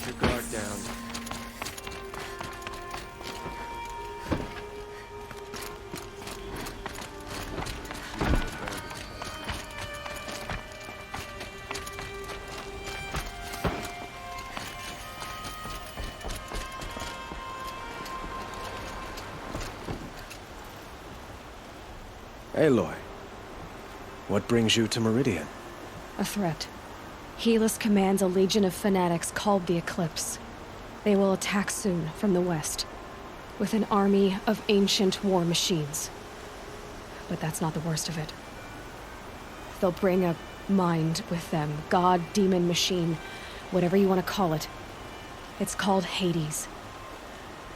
your guard down. Aloy, what brings you to Meridian? A threat. Helis commands a legion of fanatics called the Eclipse. They will attack soon from the west, with an army of ancient war machines. But that's not the worst of it. They'll bring a mind with them, god, demon, machine, whatever you want to call it. It's called Hades.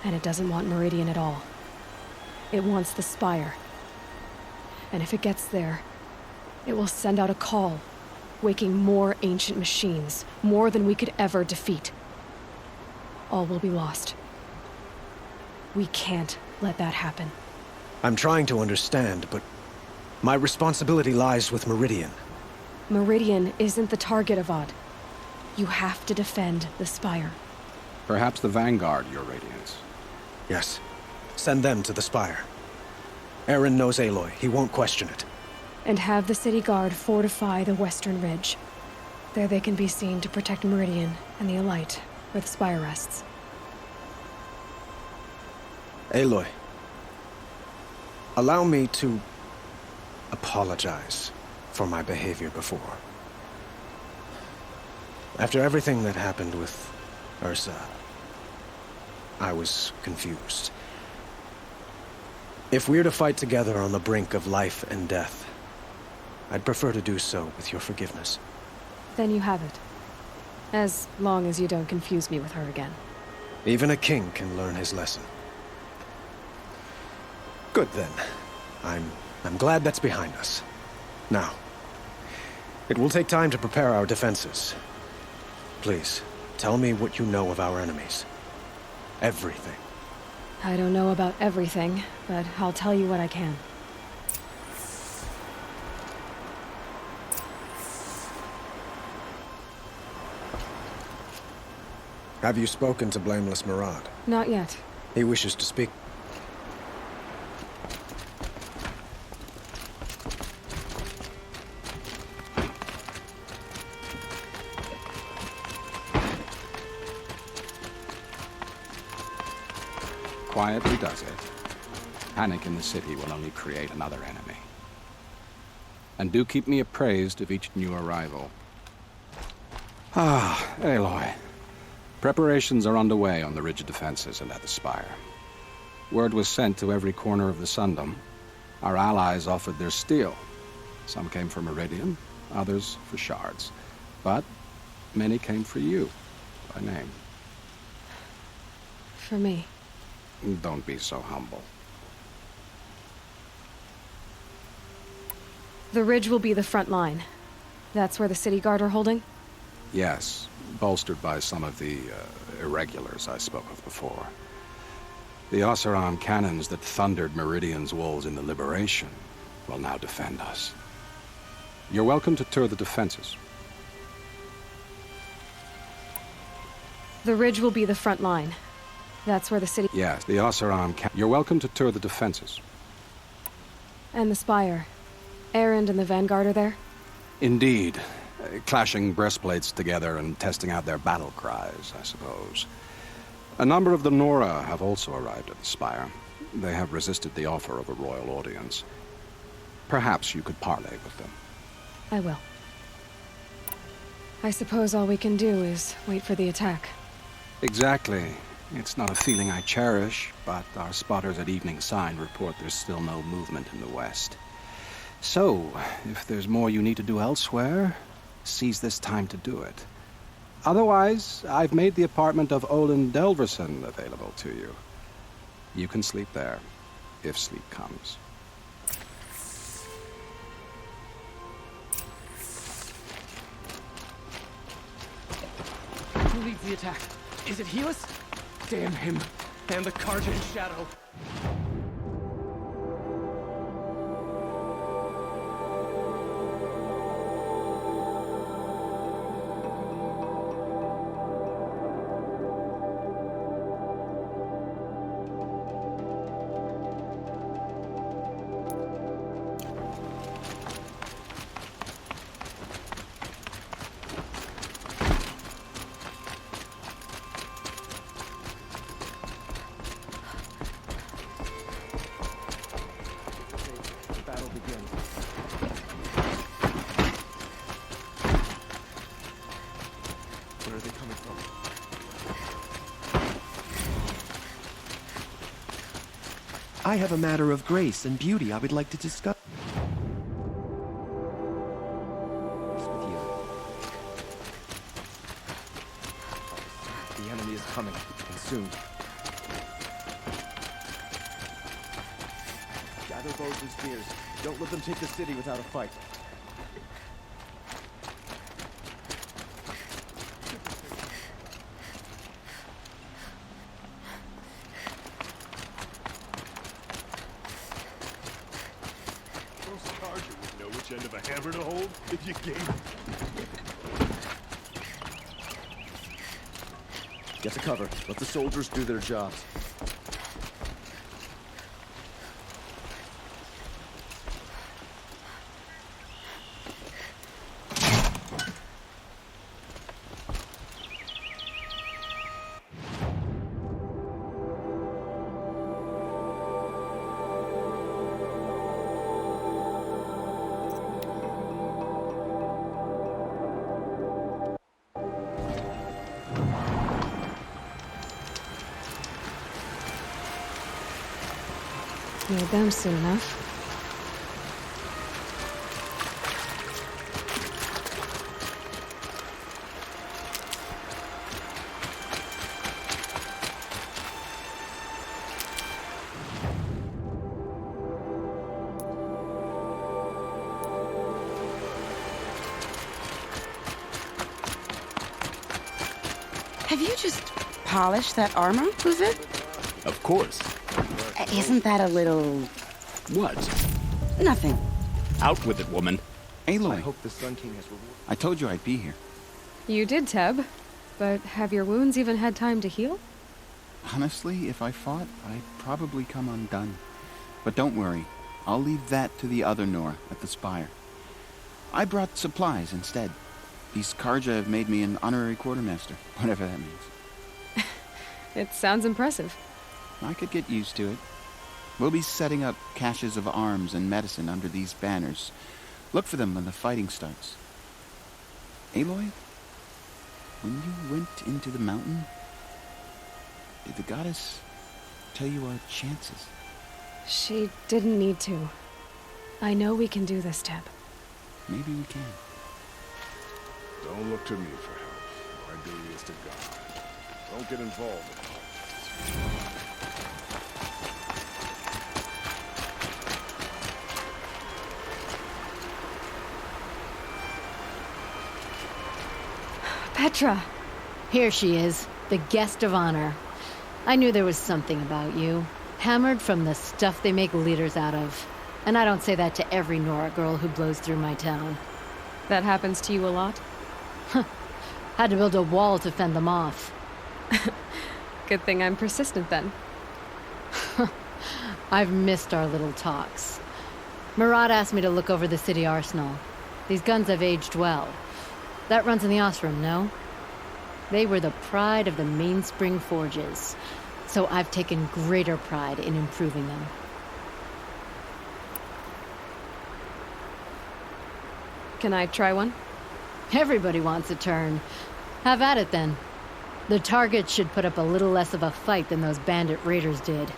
And it doesn't want Meridian at all. It wants the Spire. And if it gets there, it will send out a call, waking more ancient machines, more than we could ever defeat. All will be lost. We can't let that happen. I'm trying to understand, but my responsibility lies with Meridian. Meridian isn't the target, Avad. You have to defend the Spire. Perhaps the Vanguard, Your Radiance. Yes. Send them to the Spire. Aaron knows Aloy. He won't question it. And have the City Guard fortify the western ridge. There they can be seen to protect Meridian and the Elite, where the Spire rests. Aloy, allow me to apologize for my behavior before. After everything that happened with Ursa, I was confused. If we're to fight together on the brink of life and death, I'd prefer to do so with your forgiveness. Then you have it. As long as you don't confuse me with her again. Even a king can learn his lesson. Good then. I'm glad that's behind us. Now, it will take time to prepare our defenses. Please, tell me what you know of our enemies. Everything. I don't know about everything, but I'll tell you what I can. Have you spoken to Blameless Murad? Not yet. He wishes to speak. Quietly does it. Panic in the city will only create another enemy. And do keep me appraised of each new arrival. Ah, Aloy. Preparations are underway on the ridge defenses and at the Spire. Word was sent to every corner of the Sundom. Our allies offered their steel. Some came for Meridian, others for shards. But many came for you, by name. For me. Don't be so humble. The ridge will be the front line. That's where the City Guard are holding? Yes, bolstered by some of the irregulars I spoke of before. The Oseram cannons that thundered Meridian's walls in the Liberation will now defend us. You're welcome to tour the defenses. The ridge will be the front line. That's where the city... Yes, the Oseram You're welcome to tour the defenses. And the Spire. Erend and the Vanguard are there? Indeed. Clashing breastplates together and testing out their battle cries, I suppose. A number of the Nora have also arrived at the Spire. They have resisted the offer of a royal audience. Perhaps you could parley with them. I will. I suppose all we can do is wait for the attack. Exactly. It's not a feeling I cherish, but our spotters at Evening Sign report there's still no movement in the west. So, if there's more you need to do elsewhere, seize this time to do it. Otherwise, I've made the apartment of Olin Delverson available to you. You can sleep there, if sleep comes. Who leads the attack? Is it Helis? Damn him. And the Karjan Shadow. Where are they coming from? I have a matter of grace and beauty I would like to discuss with you. The enemy is coming, and soon. Gather bows and spears. Don't let them take the city without a fight. End of a hammer to hold if you gave it. Get to cover. Let the soldiers do their jobs. Need them soon enough. Have you just polished that armor, was it? Of course. Isn't that a little... What? Nothing. Out with it, woman. Aloy, I hope the Sun King has rewarded. I told you I'd be here. You did, Teb. But have your wounds even had time to heal? Honestly, if I fought, I'd probably come undone. But don't worry. I'll leave that to the other Nora at the Spire. I brought supplies instead. These Karja have made me an honorary quartermaster, whatever that means. It sounds impressive. I could get used to it. We'll be setting up caches of arms and medicine under these banners. Look for them when the fighting starts. Aloy, when you went into the mountain, did the goddess tell you our chances? She didn't need to. I know we can do this, Teb. Maybe we can. Don't look to me for help. My duty is to God. Don't get involved in politics. Petra! Here she is, the guest of honor. I knew there was something about you. Hammered from the stuff they make leaders out of. And I don't say that to every Nora girl who blows through my town. That happens to you a lot? Had to build a wall to fend them off. Good thing I'm persistent then. I've missed our little talks. Murad asked me to look over the city arsenal. These guns have aged well. That runs in the Osram, no? They were the pride of the Mainspring Forges, so I've taken greater pride in improving them. Can I try one? Everybody wants a turn. Have at it then. The target should put up a little less of a fight than those bandit raiders did.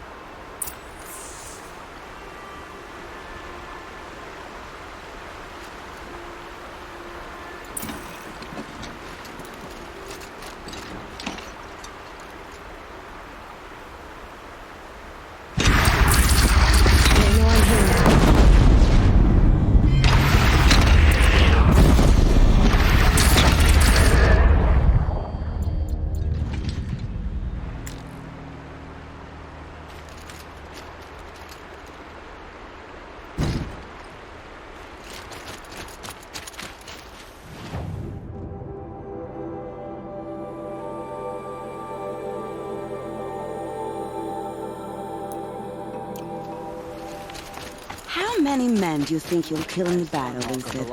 How many men do you think you'll kill in the battle, Lucid?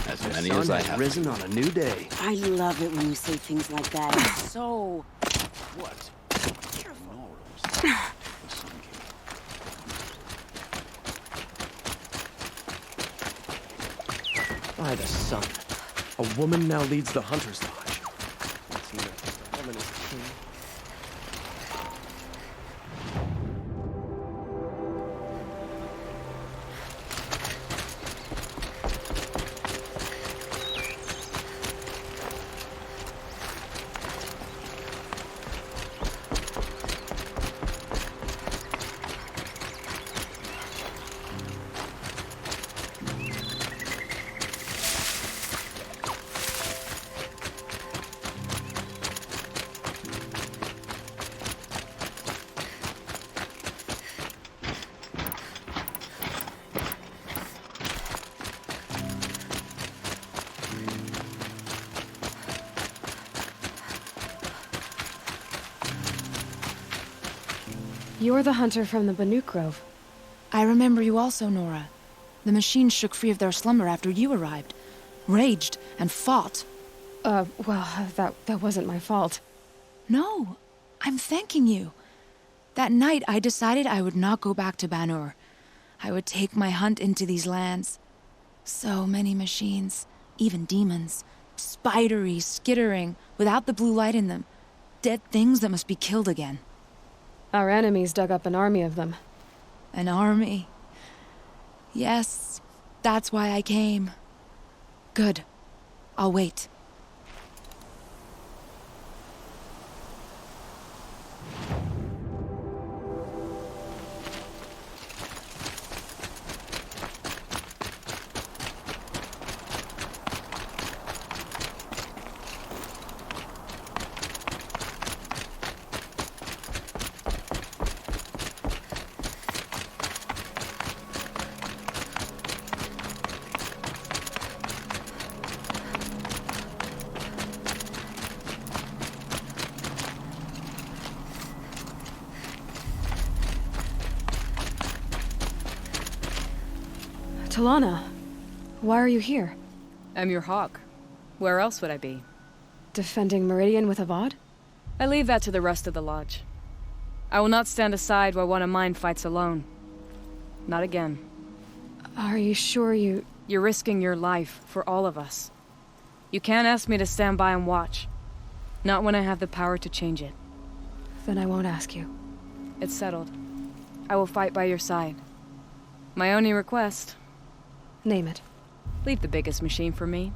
As many as I have. Risen on a new day. I love it when you say things like that. It's so... What? By the sun. A woman now leads the Hunter's Lodge. ominous king. You're the hunter from the Banuk Grove. I remember you also, Nora. The machines shook free of their slumber after you arrived. Raged and fought. Well, that wasn't my fault. No, I'm thanking you. That night, I decided I would not go back to Banur. I would take my hunt into these lands. So many machines, even demons. Spidery, skittering, without the blue light in them. Dead things that must be killed again. Our enemies dug up an army of them. An army. Yes, that's why I came. Good. I'll wait. Talana, why are you here? I'm your hawk. Where else would I be? Defending Meridian with Avad? I leave that to the rest of the Lodge. I will not stand aside while one of mine fights alone. Not again. Are you sure you... You're risking your life for all of us. You can't ask me to stand by and watch. Not when I have the power to change it. Then I won't ask you. It's settled. I will fight by your side. My only request... Name it. Leave the biggest machine for me.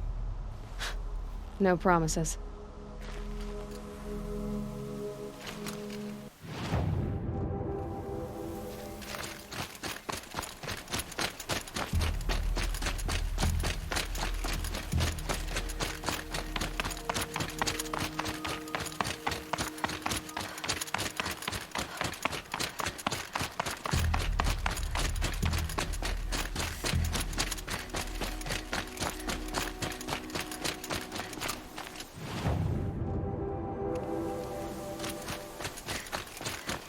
No promises.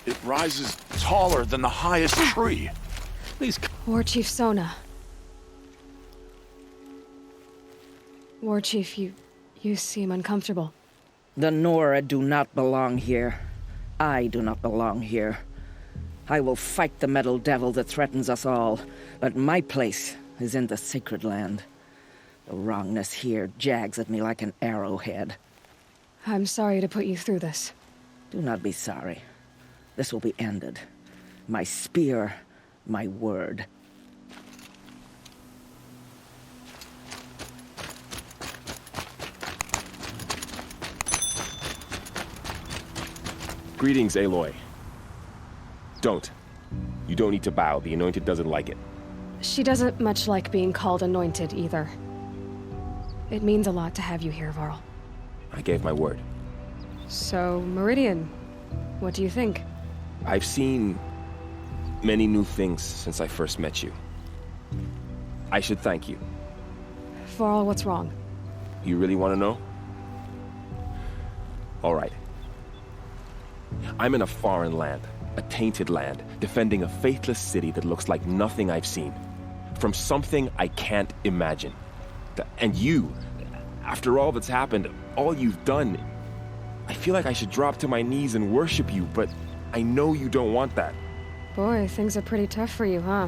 It rises taller than the highest tree. Please. War Chief Sona. War Chief, you seem uncomfortable. The Nora do not belong here. I do not belong here. I will fight the metal devil that threatens us all, but my place is in the sacred land. The wrongness here jags at me like an arrowhead. I'm sorry to put you through this. Do not be sorry. This will be ended. My spear, my word. Greetings, Aloy. Don't. You don't need to bow. The Anointed doesn't like it. She doesn't much like being called Anointed, either. It means a lot to have you here, Varl. I gave my word. So, Meridian, what do you think? I've seen many new things since I first met you. I should thank you. Varl, what's wrong? You really want to know? All right. I'm in a foreign land, a tainted land, defending a faithless city that looks like nothing I've seen. From something I can't imagine. And you, after all that's happened, all you've done, I feel like I should drop to my knees and worship you, but I know you don't want that. Boy, things are pretty tough for you, huh?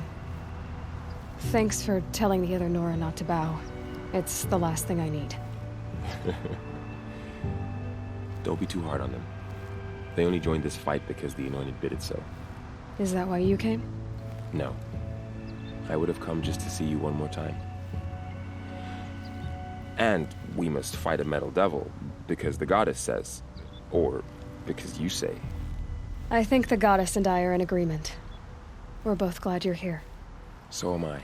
Thanks for telling the other Nora not to bow. It's the last thing I need. Don't be too hard on them. They only joined this fight because the Anointed bid it so. Is that why you came? No. I would have come just to see you one more time. And we must fight a metal devil, because the goddess says. Or because you say. I think the goddess and I are in agreement. We're both glad you're here. So am I.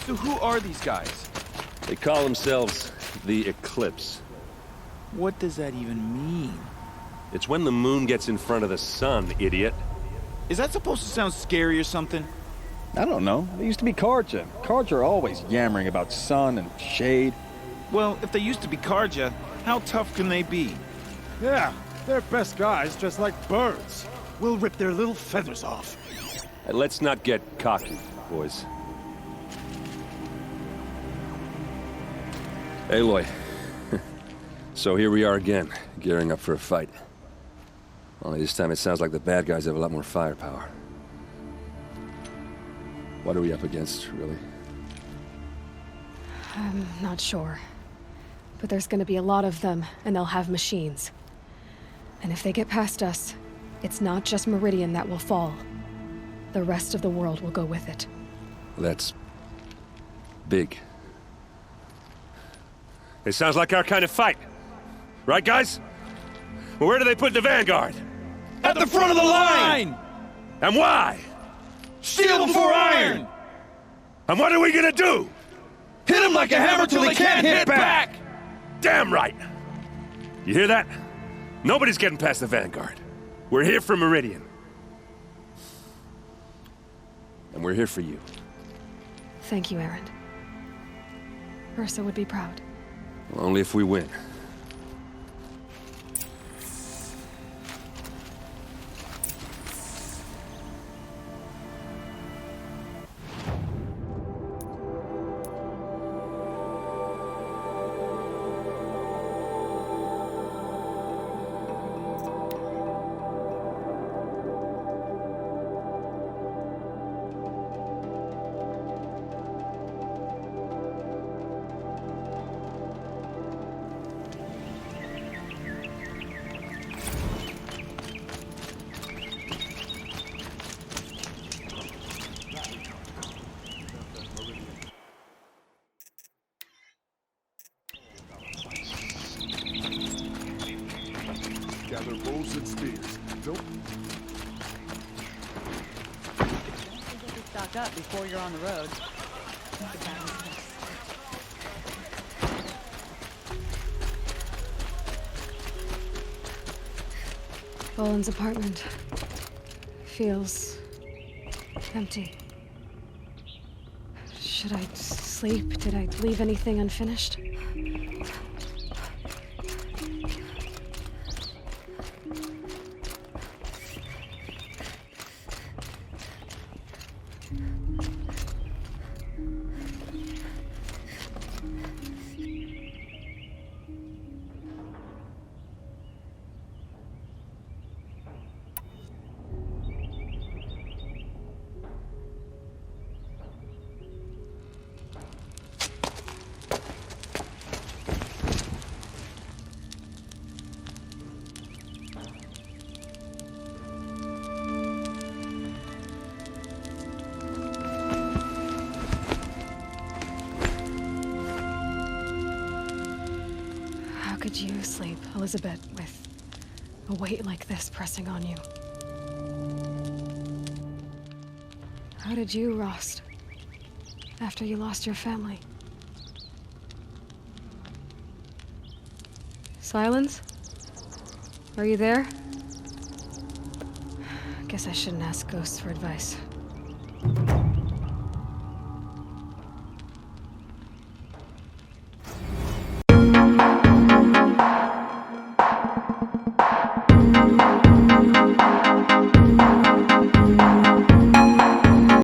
So who are these guys? They call themselves the Eclipse. What does that even mean? It's when the moon gets in front of the sun, idiot. Is that supposed to sound scary or something? I don't know. They used to be Karja. Karja are always yammering about sun and shade. Well, if they used to be Karja, how tough can they be? Yeah, they're best guys dressed like birds. We'll rip their little feathers off. And let's not get cocky, boys. Aloy. So here we are again, gearing up for a fight. Only this time it sounds like the bad guys have a lot more firepower. What are we up against, really? I'm not sure. But there's gonna be a lot of them, and they'll have machines. And if they get past us, it's not just Meridian that will fall. The rest of the world will go with it. That's big. It sounds like our kind of fight. Right, guys? Well, where do they put the Vanguard? At the front of the line! And why? Steel before iron! And what are we gonna do? Hit them like a hammer till they can't hit back! Damn right! You hear that? Nobody's getting past the Vanguard. We're here for Meridian. And we're here for you. Thank you, Aaron. Ursa would be proud. Well, only if we win. Gather bows and spears. Don't... Stock up before you're on the road. Boland's apartment feels empty. Should I sleep? Did I leave anything unfinished? How could you sleep, Elizabeth, with a weight like this pressing on you? How did you rest after you lost your family? Silence? Are you there? Guess I shouldn't ask ghosts for advice.